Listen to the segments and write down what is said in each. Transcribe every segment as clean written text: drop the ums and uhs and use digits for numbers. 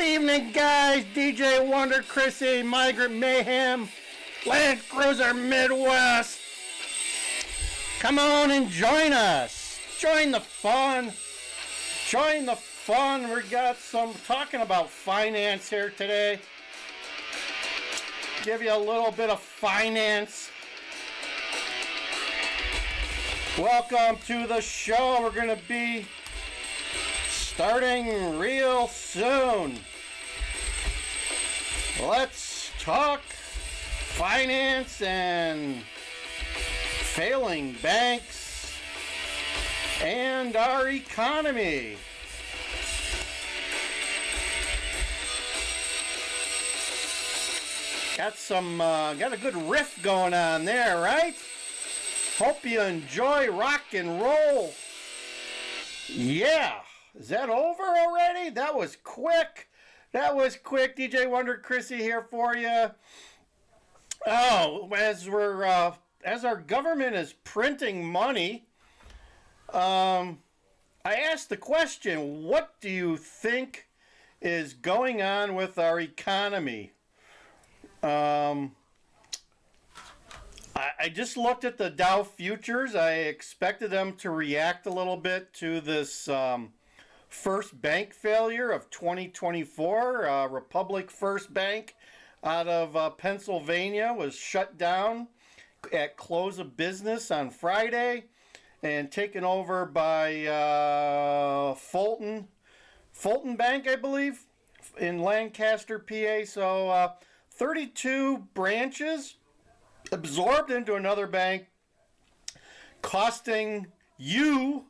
evening, guys. DJ Wonder Chrissy, Migrant Mayhem, Land Cruiser Midwest. Come on and join us. Join the fun. Join the fun. We got some talking about finance here today. Give you a little bit of finance. Welcome to the show. We're going to be starting real soon. Let's talk finance and failing banks and our economy. Got a good riff going on there, right? Hope you enjoy rock and roll. Yeah. Is that over already? That was quick. That was quick. DJ Wonder Chrissy here for you. Oh, as our government is printing money, I asked the question, what do you think is going on with our economy? I just looked at the Dow futures. I expected them to react a little bit to this first bank failure of 2024. Republic First Bank out of Pennsylvania was shut down at close of business on Friday and taken over by Fulton Bank, I believe, in Lancaster, PA. So 32 branches absorbed into another bank, costing you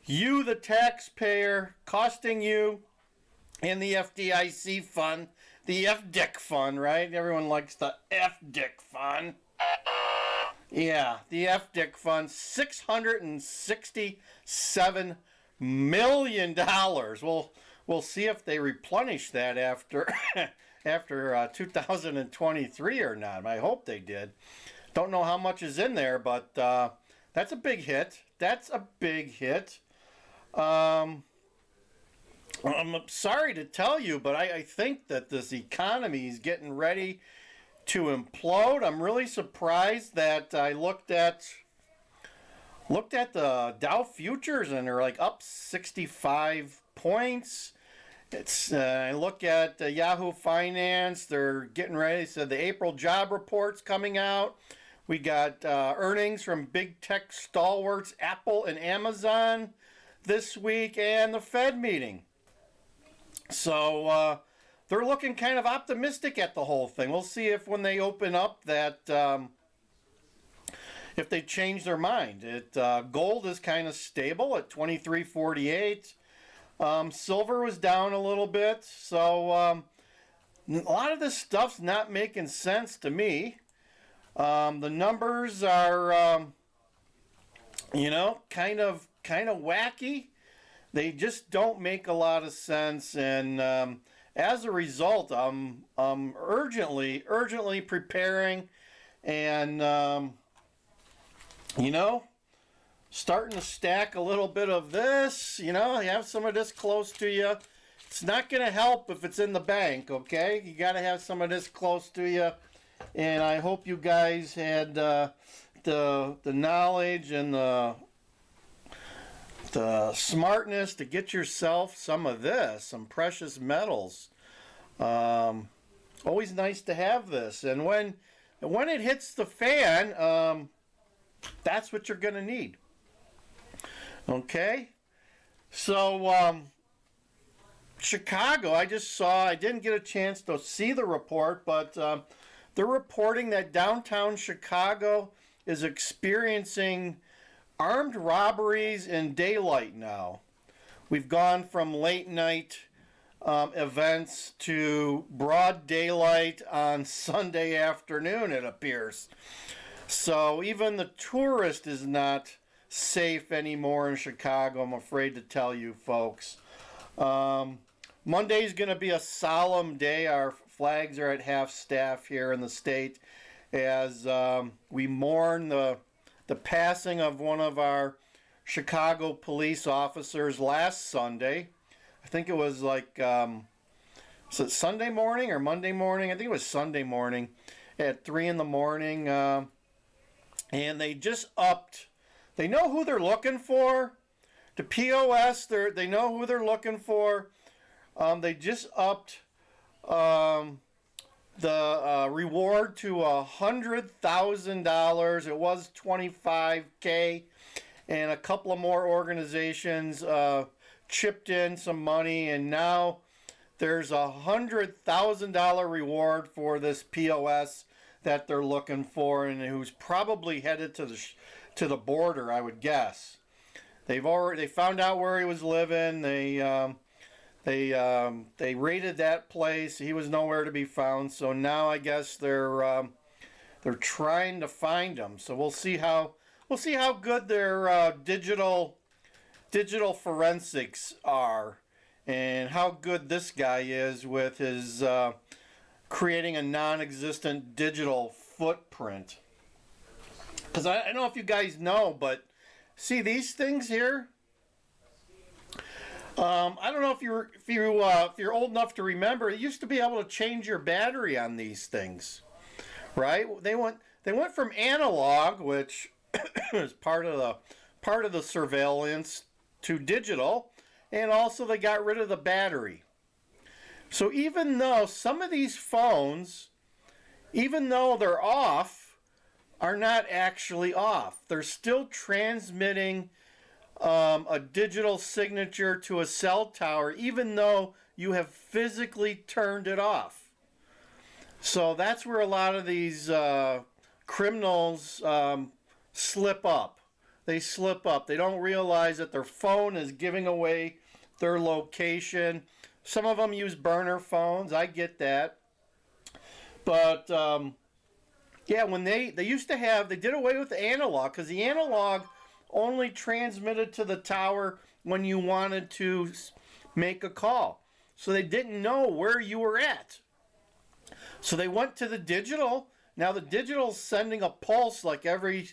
the taxpayer, costing you and the FDIC fund, the FDIC fund, right? Everyone likes the FDIC fund. Yeah, the FDIC fund, $667 million. We'll see if they replenish that after 2023 or not. I hope they did. Don't know how much is in there, but that's a big hit. That's a big hit. I'm sorry to tell you, but I think that this economy is getting ready to implode. I'm really surprised that I looked at the Dow futures and they're like up 65 points. I look at Yahoo Finance. They're getting ready. So the April job report's coming out. We got earnings from big tech stalwarts Apple and Amazon this week, and the Fed meeting. So they're looking kind of optimistic at the whole thing. We'll see if when they open up that if they change their mind. Gold is kind of stable at $23.48. Silver was down a little bit. So a lot of this stuff's not making sense to me. The numbers are kind of wacky. They just don't make a lot of sense, and as a result, I'm urgently preparing and starting to stack a little bit of this. You have some of this close to you. It's not going to help if it's in the bank, okay? You got to have some of this close to you, and I hope you guys had the knowledge and the smartness to get yourself some of this, some precious metals. Always nice to have this, and when it hits the fan, that's what you're going to need. Okay, so Chicago, I didn't get a chance to see the report, but they're reporting that downtown Chicago is experiencing armed robberies in daylight now. We've gone from late night events to broad daylight on Sunday afternoon, it appears. So even the tourist is not safe anymore in Chicago, I'm afraid to tell you folks. Monday's going to be a solemn day. Our flags are at half staff here in the state as we mourn the passing of one of our Chicago police officers last Sunday. I think it was like So Sunday morning or Monday morning? I think it was Sunday morning at 3 in the morning. And they just upped. They know who they're looking for. The POS, they know who they're looking for. They just upped the reward to $100,000. It was $25K, and a couple of more organizations chipped in some money, and now there's a $100,000 reward for this POS that they're looking for, and who's probably headed to the border, I would guess. They found out where he was living. They raided that place. He was nowhere to be found. So now I guess they're trying to find him. So we'll see how good their digital forensics are, and how good this guy is with his creating a non-existent digital footprint. Because I don't know if you guys know, but see these things here. I don't know if you're old enough to remember. You used to be able to change your battery on these things, right? They went from analog, which is part of the surveillance, to digital, and also they got rid of the battery. So even though some of these phones, even though they're off, are not actually off. They're still transmitting a digital signature to a cell tower, even though you have physically turned it off. So that's where a lot of these criminals slip up. They slip up. They don't realize that their phone is giving away their location. Some of them use burner phones. I get that. But yeah, when they used to have, they did away with the analog, because the analog only transmitted to the tower when you wanted to make a call. So they didn't know where you were at. So they went to the digital. Now the digital's sending a pulse like every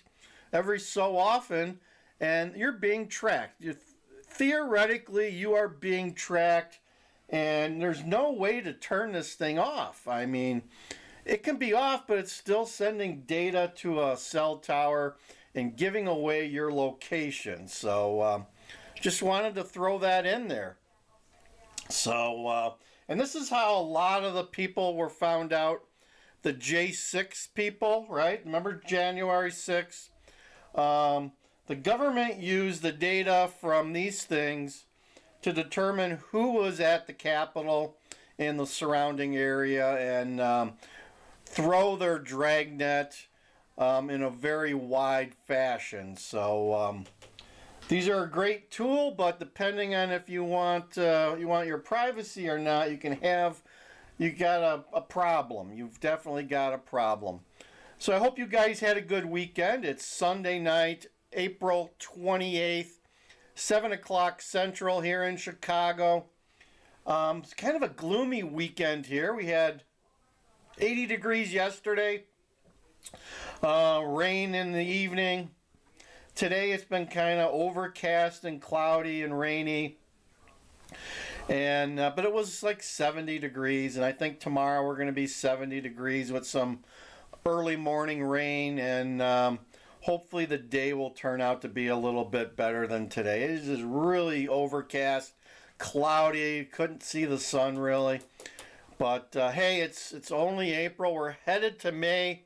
so often, and you're being tracked. Theoretically, you are being tracked, and there's no way to turn this thing off. I mean, it can be off, but it's still sending data to a cell tower and giving away your location. So just wanted to throw that in there. So, and this is how a lot of the people were found out. The J6 people, right? Remember January 6th? The government used the data from these things to determine who was at the Capitol in the surrounding area, and throw their dragnet in a very wide fashion. So these are a great tool, but depending on if you want your privacy or not, you got a problem. You've definitely got a problem. So I hope you guys had a good weekend. It's Sunday night, April 28th, 7 o'clock Central here in Chicago. It's kind of a gloomy weekend here. We had 80 degrees yesterday, rain in the evening. Today it's been kind of overcast and cloudy and rainy, and but it was like 70 degrees, and I think tomorrow we're going to be 70 degrees with some early morning rain, and hopefully the day will turn out to be a little bit better than today. It is just really overcast, cloudy, couldn't see the sun really. But hey, it's only April. We're headed to May,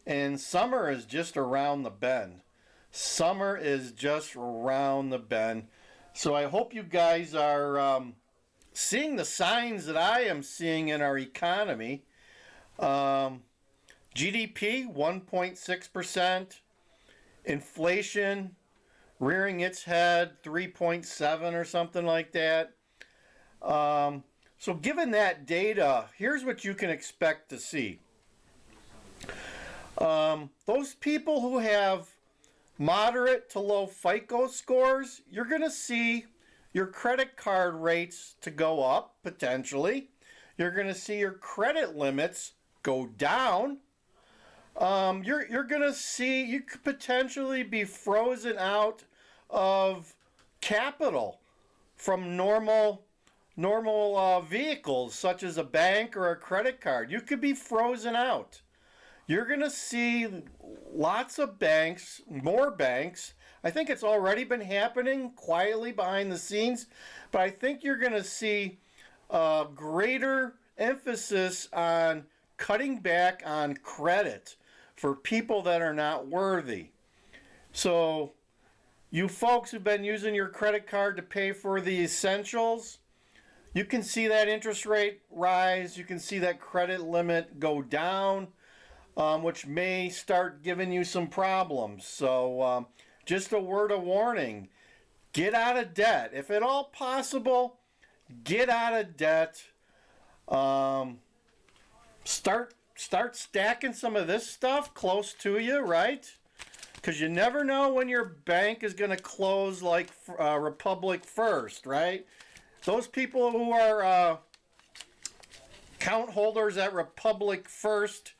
and summer is just around the bend. Summer is just around the bend. So I hope you guys are seeing the signs that I am seeing in our economy. GDP 1.6%, inflation rearing its head 3.7 or something like that. So given that data, here's what you can expect to see. Those people who have moderate to low FICO scores, you're going to see your credit card rates to go up, potentially. You're going to see your credit limits go down. You're going to see, you could potentially be frozen out of capital from normal normal vehicles such as a bank or a credit card. You could be frozen out. You're going to see lots of banks, more banks. I think it's already been happening quietly behind the scenes, but I think you're going to see a greater emphasis on cutting back on credit for people that are not worthy. So you folks who've been using your credit card to pay for the essentials, you can see that interest rate rise. You can see that credit limit go down, which may start giving you some problems. So just a word of warning, get out of debt. If at all possible, get out of debt. Start stacking some of this stuff close to you, right? Because you never know when your bank is going to close, like Republic First, right? Those people who are account holders at Republic First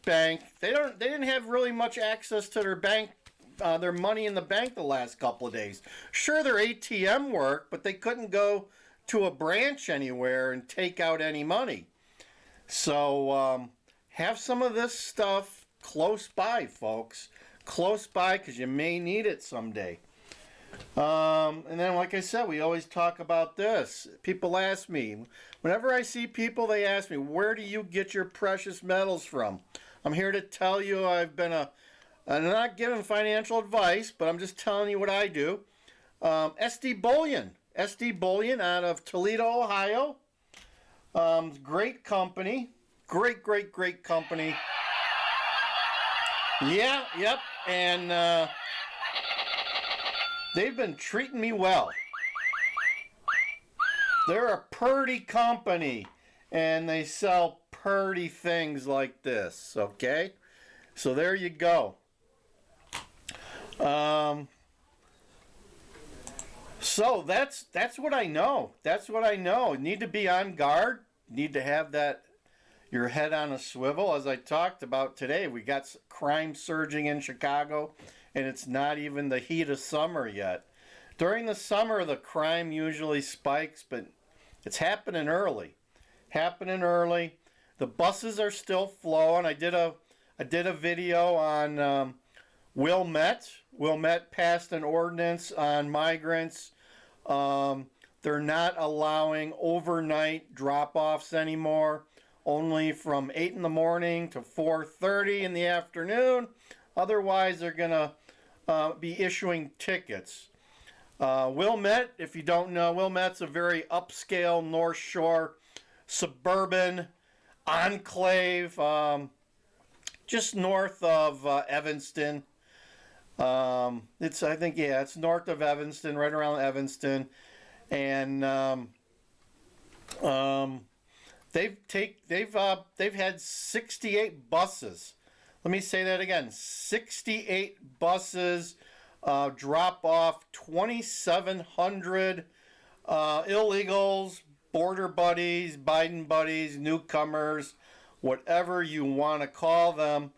Bank, they didn't have really much access to their bank, their money in the bank the last couple of days. Sure, their ATM worked, but they couldn't go to a branch anywhere and take out any money. So have some of this stuff close by, folks. Close by, because you may need it someday. And then, like I said, we always talk about this. People ask me, whenever I see people, they ask me, where do you get your precious metals from? I'm here to tell you I'm not giving financial advice, but I'm just telling you what I do. SD Bullion out of Toledo, Ohio. Great company. Great company. Yeah, yep. And they've been treating me well. They're a purty company, and they sell purty things like this, okay? So there you go. So that's what I know. That's what I know. You need to be on guard. You need to have your head on a swivel. As I talked about today, we got crime surging in Chicago, and it's not even the heat of summer yet. During the summer, the crime usually spikes, but it's happening early. The buses are still flowing. I did a video on Wilmette. Wilmette passed an ordinance on migrants. They're not allowing overnight drop-offs anymore. Only from 8 in the morning to 4:30 in the afternoon. Otherwise, they're going to be issuing tickets. Wilmette, if you don't know, Wilmette's a very upscale North Shore suburban enclave just north of Evanston. It's north of Evanston, right around Evanston. And they've had 68 buses. Let me say that again. 68 buses drop off 2,700 illegals, border buddies, Biden buddies, newcomers, whatever you want to call them,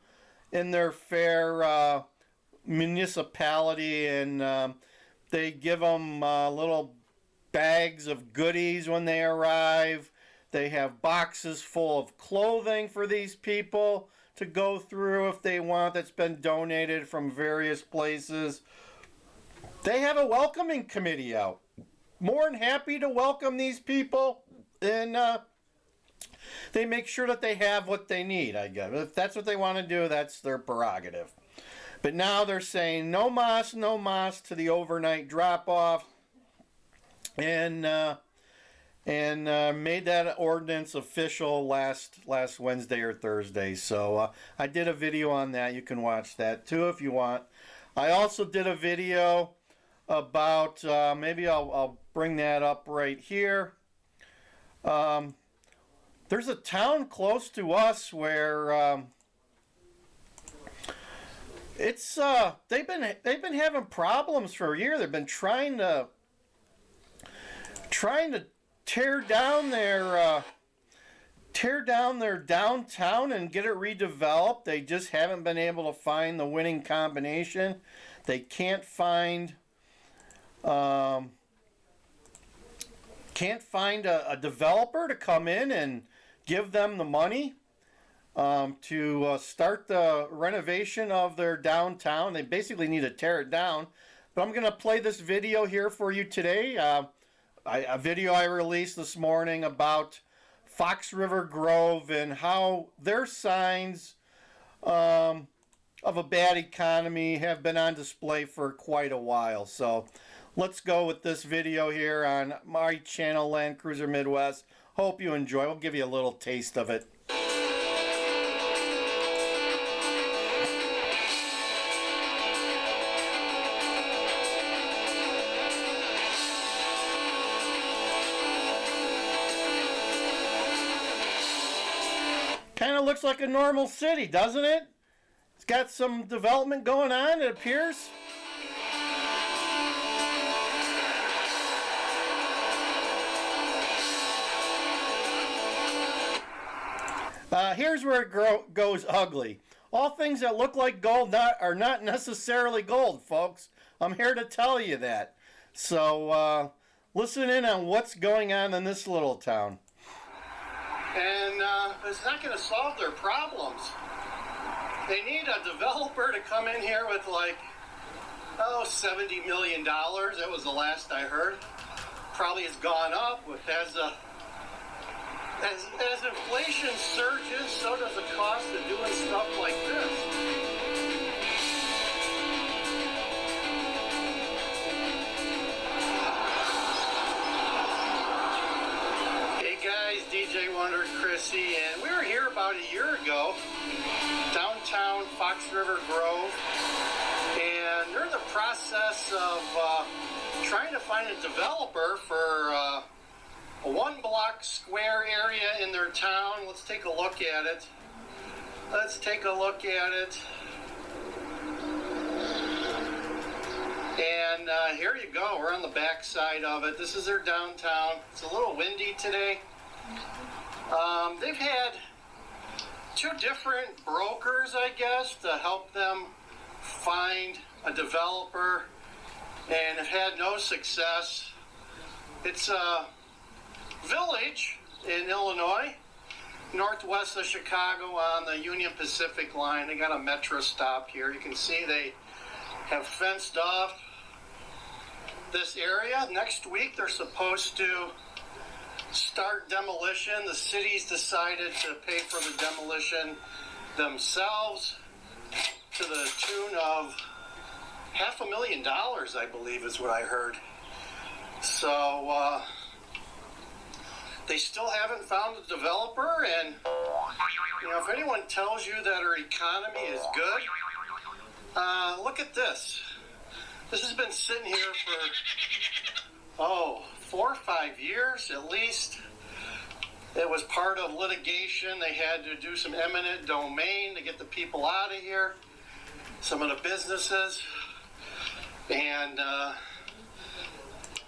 in their fair municipality, and they give them little bags of goodies when they arrive. They have boxes full of clothing for these people to go through if they want, that's been donated from various places. They have a welcoming committee out. More than happy to welcome these people, and they make sure that they have what they need, I guess. If that's what they want to do, that's their prerogative. But now they're saying no mas to the overnight drop-off, and made that ordinance official last Wednesday or Thursday. So I did a video on that. You can watch that too if you want. I also did a video about, maybe I'll bring that up right here. There's a town close to us where it's they've been having problems for a year. They've been trying to tear down their downtown and get it redeveloped. They just haven't been able to find the winning combination. They can't find can't find a developer to come in and give them the money to start the renovation of their downtown. They basically need to tear it down. But I'm going to play this video here for you today. A video I released this morning about Fox River Grove and how their signs of a bad economy have been on display for quite a while. So let's go with this video here on my channel, Land Cruiser Midwest. Hope you enjoy. We'll give you a little taste of it. Kind of looks like a normal city, doesn't it? It's got some development going on, it appears. Here's where it goes ugly. All things that look like gold are not necessarily gold, folks. I'm here to tell you that. So listen in on what's going on in this little town. And it's not going to solve their problems. They need a developer to come in here with like, $70 million. That was the last I heard. Probably has gone up as inflation surges, so does the cost of doing stuff like this. DJ Wonder Chrissy, and we were here about a year ago, downtown Fox River Grove, and they're in the process of trying to find a developer for a 1 block square area in their town. Let's take a look at it. And here you go. We're on the back side of it. This is their downtown. It's a little windy today. They've had 2 different brokers, I guess, to help them find a developer, and have had no success. It's a village in Illinois, northwest of Chicago on the Union Pacific line. They got a metro stop here. You can see they have fenced off this area. Next week they're supposed to start demolition. The city's decided to pay for the demolition themselves to the tune of $500,000, I believe is what I heard. So they still haven't found a developer, and if anyone tells you that our economy is good, look at this. This has been sitting here for 4 or 5 years at least. It was part of litigation. They had to do some eminent domain to get the people out of here, some of the businesses, and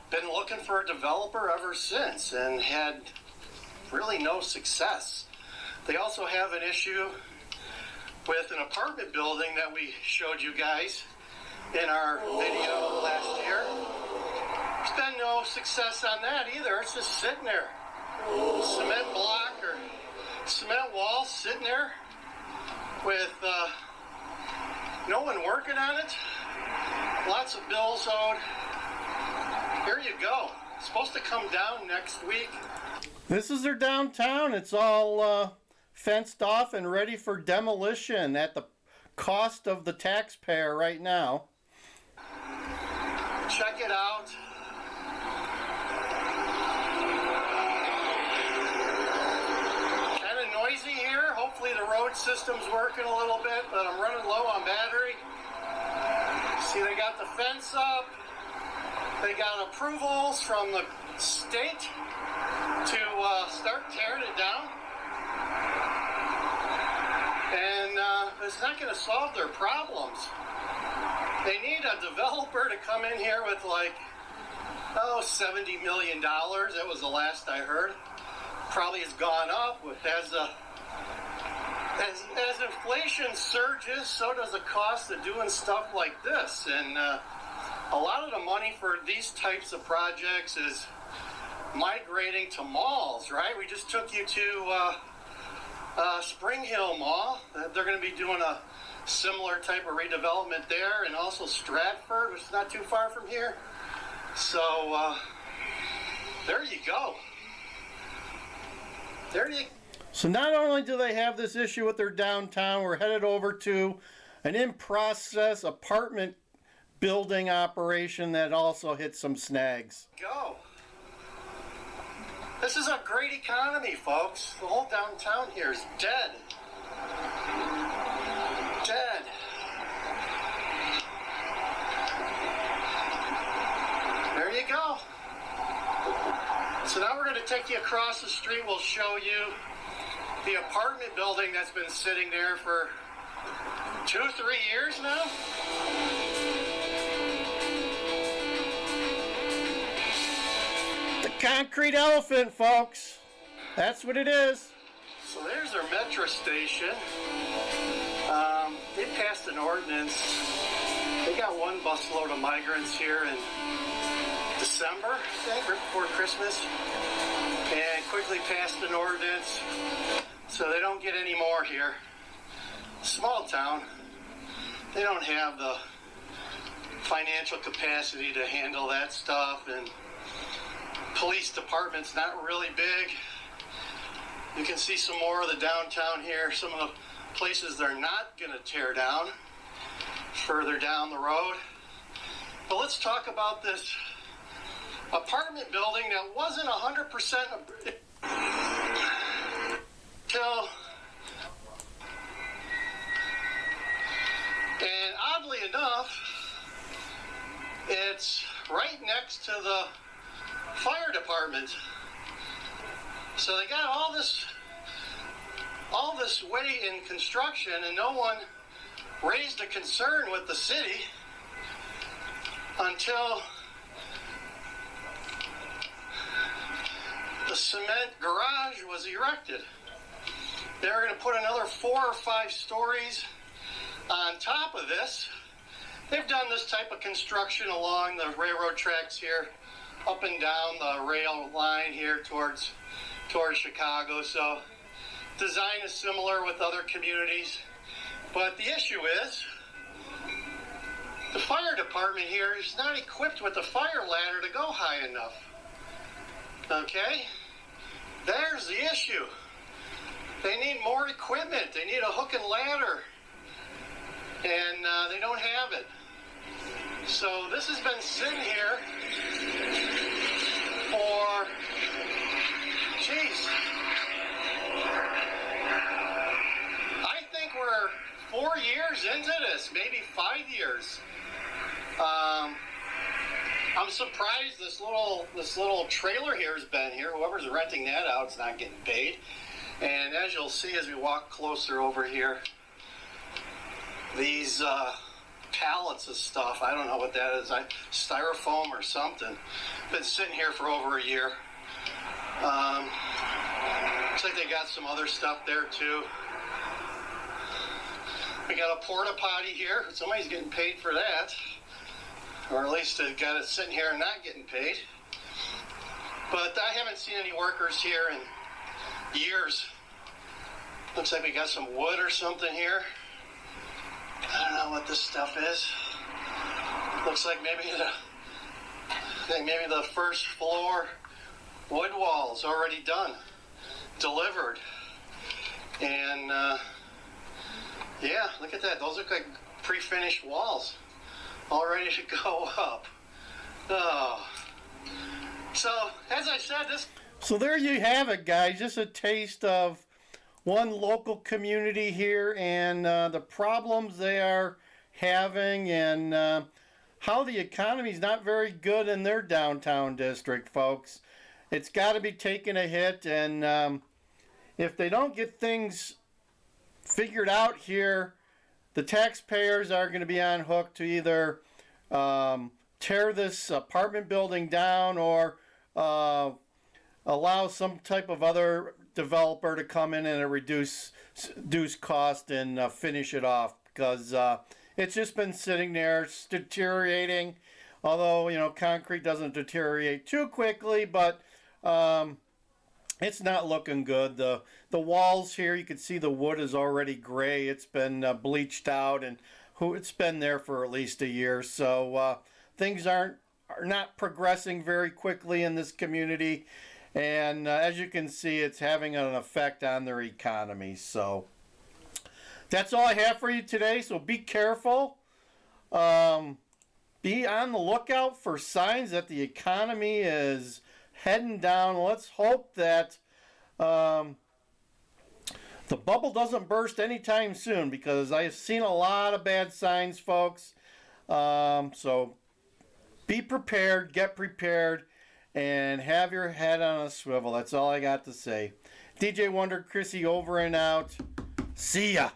been looking for a developer ever since and had really no success. They also have an issue with an apartment building that we showed you guys in our video last year. There's been no success on that either. It's just sitting there. Cement block or cement wall sitting there with no one working on it. Lots of bills owed. Here you go. It's supposed to come down next week. This is their downtown. It's all fenced off and ready for demolition at the cost of the taxpayer right now. Check it out. Kind of noisy here. Hopefully the road system's working a little bit, but I'm running low on battery. See, they got the fence up. They got approvals from the state to start tearing it down. And it's not going to solve their problems. They need a developer to come in here with like, $70 million. That was the last I heard. Probably has gone up as inflation surges, so does the cost of doing stuff like this. And a lot of the money for these types of projects is migrating to malls, right? We just took you to Spring Hill Mall. They're going to be doing a similar type of redevelopment there, and also Stratford, which is not too far from here. So there you go. So not only do they have this issue with their downtown, we're headed over to an in-process apartment building operation that also hit some snags. Go. This is a great economy, folks. The whole downtown here is dead. Dead. There you go. So now we're going to take you across the street. We'll show you the apartment building that's been sitting there for 2-3 years now. The concrete elephant, folks. That's what it is. So there's our metro station. They passed an ordinance. They got one busload of migrants here in December, I think, right before Christmas, and quickly passed an ordinance so they don't get any more here. Small town. They don't have the financial capacity to handle that stuff, and police department's not really big. You can see some more of the downtown here, some of the places they're not going to tear down further down the road. But let's talk about this apartment building that wasn't 100% till, and oddly enough, it's right next to the fire department. So they got all this way in construction, and no one raised a concern with the city until the cement garage was erected. They were going to put another 4 or 5 stories on top of this. They've done this type of construction along the railroad tracks here, up and down the rail line here towards Chicago. So design is similar with other communities. But the issue is the fire department here is not equipped with a fire ladder to go high enough. Okay? There's the issue. They need more equipment. They need a hook and ladder. And they don't have it. So this has been sitting here for, I think we're 4 years into this, maybe 5 years. I'm surprised this little trailer here has been here. Whoever's renting that out is not getting paid. And as you'll see as we walk closer over here, these pallets of stuff, I don't know what that is, styrofoam or something, been sitting here for over a year. Looks like they got some other stuff there too. We got a porta potty here. Somebody's getting paid for that. Or at least they got it sitting here and not getting paid. But I haven't seen any workers here in years. Looks like we got some wood or something here. I don't know what this stuff is. Looks like maybe the first floor wood wall's already done, delivered. And yeah, look at that. Those look like pre-finished walls, all ready to go up. Oh. So, as I said, So there you have it, guys. Just a taste of one local community here and the problems they are having, and how the economy is not very good in their downtown district, folks. It's got to be taking a hit, and if they don't get things figured out here, the taxpayers are going to be on hook to either tear this apartment building down or allow some type of other developer to come in and reduce cost and finish it off, because it's just been sitting there, it's deteriorating. Although, you know, concrete doesn't deteriorate too quickly, but It's not looking good. The walls here, you can see the wood is already gray. It's been bleached out, and it's been there for at least a year. So things are not progressing very quickly in this community, and as you can see, it's having an effect on their economy. So that's all I have for you today. So be careful. Be on the lookout for signs that the economy is heading down. Let's hope that the bubble doesn't burst anytime soon, because I've seen a lot of bad signs, folks. So be prepared, get prepared, and have your head on a swivel. That's all I got to say. DJ Wonder Chrissy over and out. See ya.